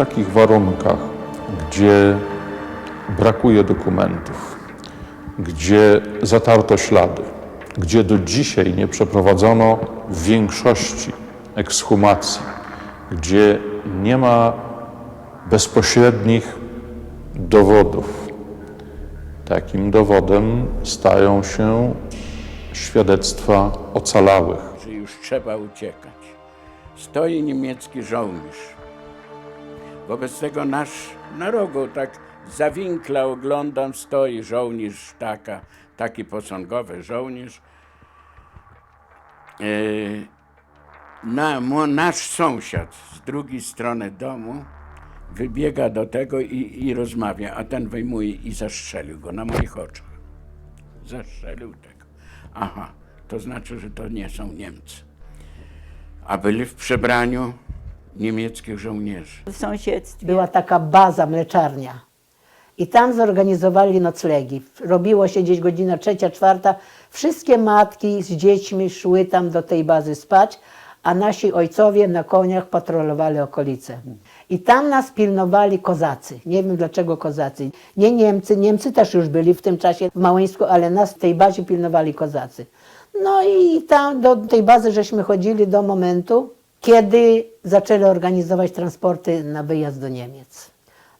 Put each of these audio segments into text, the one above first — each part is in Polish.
takich warunkach, gdzie brakuje dokumentów, gdzie zatarto ślady, gdzie do dzisiaj nie przeprowadzono większości ekshumacji, gdzie nie ma bezpośrednich dowodów. Takim dowodem stają się świadectwa ocalałych. Że już trzeba uciekać. Stoi niemiecki żołnierz. Wobec tego na rogu, tak za winkla oglądam, stoi żołnierz, taki posągowy żołnierz. Nasz sąsiad z drugiej strony domu wybiega do tego i rozmawia, a ten wyjmuje i zastrzelił go na moich oczach. Zastrzelił tego. Aha, to znaczy, że to nie są Niemcy. A byli w przebraniu niemieckich żołnierzy. W sąsiedztwie Była taka baza, mleczarnia. I tam zorganizowali noclegi. Robiło się gdzieś godzina 3, 4. Wszystkie matki z dziećmi szły tam do tej bazy spać, a nasi ojcowie na koniach patrolowali okolice. I tam nas pilnowali kozacy. Nie wiem dlaczego kozacy. Nie Niemcy. Niemcy też już byli w tym czasie w Małęsku, ale nas w tej bazie pilnowali kozacy. No i tam do tej bazy żeśmy chodzili do momentu, kiedy zaczęli organizować transporty na wyjazd do Niemiec.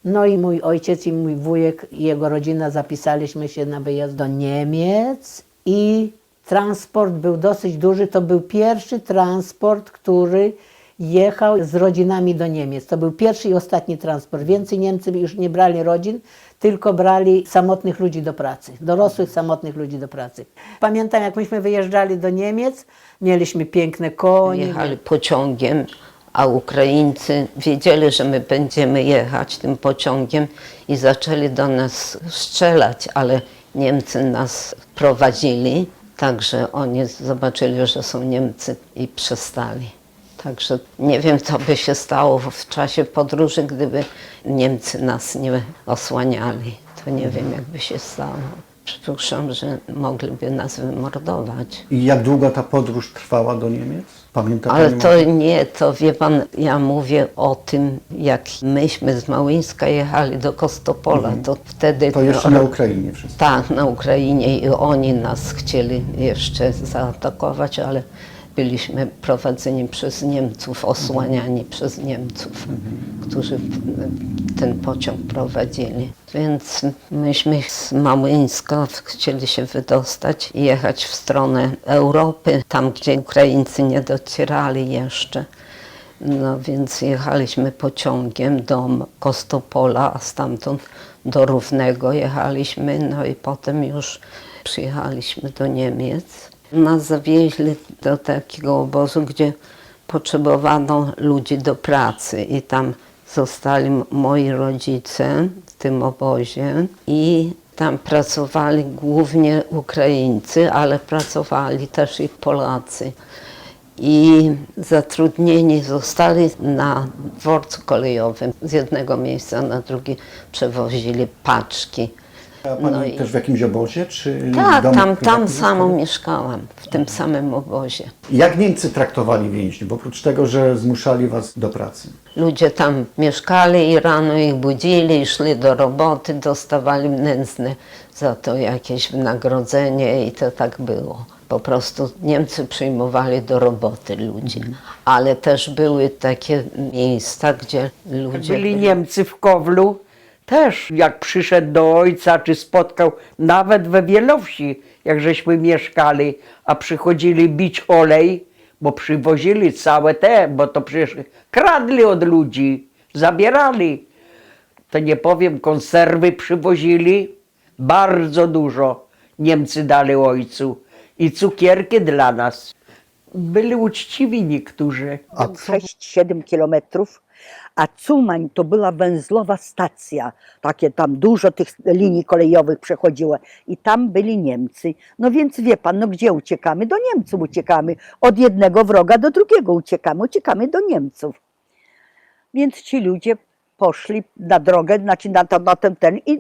No i mój ojciec i mój wujek i jego rodzina zapisaliśmy się na wyjazd do Niemiec i transport był dosyć duży. To był pierwszy transport, który jechał z rodzinami do Niemiec. To był pierwszy i ostatni transport. Więcej Niemcy już nie brali rodzin, tylko brali samotnych ludzi do pracy. Dorosłych, samotnych ludzi do pracy. Pamiętam, jak myśmy wyjeżdżali do Niemiec, mieliśmy piękne konie. jechali pociągiem, a Ukraińcy wiedzieli, że my będziemy jechać tym pociągiem i zaczęli do nas strzelać, ale Niemcy nas prowadzili, także oni zobaczyli, że są Niemcy i przestali. Także nie wiem, co by się stało w czasie podróży, gdyby Niemcy nas nie osłaniali. To nie wiem, jak by się stało. Przypuszczam, że mogliby nas wymordować. I jak długo ta podróż trwała do Niemiec? Pamięta Ale pani? to nie, to wie pan, ja mówię o tym, jak myśmy z Małęska jechali do Kostopola, to wtedy... To jeszcze na Ukrainie wszystko. Tak, na Ukrainie i oni nas chcieli jeszcze zaatakować, ale byliśmy prowadzeni przez Niemców, osłaniani przez Niemców, którzy ten pociąg prowadzili. Więc myśmy z Małęska chcieli się wydostać i jechać w stronę Europy, tam gdzie Ukraińcy nie docierali jeszcze. No więc jechaliśmy pociągiem do Kostopola, a stamtąd do Równego jechaliśmy, no i potem już przyjechaliśmy do Niemiec. Nas zawieźli do takiego obozu, gdzie potrzebowano ludzi do pracy i tam zostali moi rodzice w tym obozie i tam pracowali głównie Ukraińcy, ale pracowali też i Polacy. I zatrudnieni zostali na dworcu kolejowym. Z jednego miejsca na drugie przewozili paczki. A pani No i- też w jakimś obozie? Czy Tak, domu tam prywatnym samo mieszkali? mieszkałam, w tym samym obozie. Jak Niemcy traktowali więźniów, oprócz tego, że zmuszali was do pracy? Ludzie tam mieszkali i rano ich budzili i szli do roboty, dostawali nędzne za to jakieś wynagrodzenie i to tak było. Po prostu Niemcy przyjmowali do roboty ludzi, ale też były takie miejsca, gdzie ludzie Byli Niemcy w Kowlu, też jak przyszedł do ojca, czy spotkał, nawet we Wielowsi, jak żeśmy mieszkali, a przychodzili bić olej, bo przywozili całe bo to przecież kradli od ludzi, zabierali. To nie powiem, konserwy przywozili, bardzo dużo Niemcy dali ojcu i cukierki dla nas. Byli uczciwi niektórzy. 6-7 kilometrów, a Cumań to była węzlowa stacja, takie tam dużo tych linii kolejowych przechodziło i tam byli Niemcy. No więc wie pan, no gdzie uciekamy? Do Niemców uciekamy, od jednego wroga do drugiego uciekamy do Niemców. Więc ci ludzie poszli na drogę, znaczy na ten i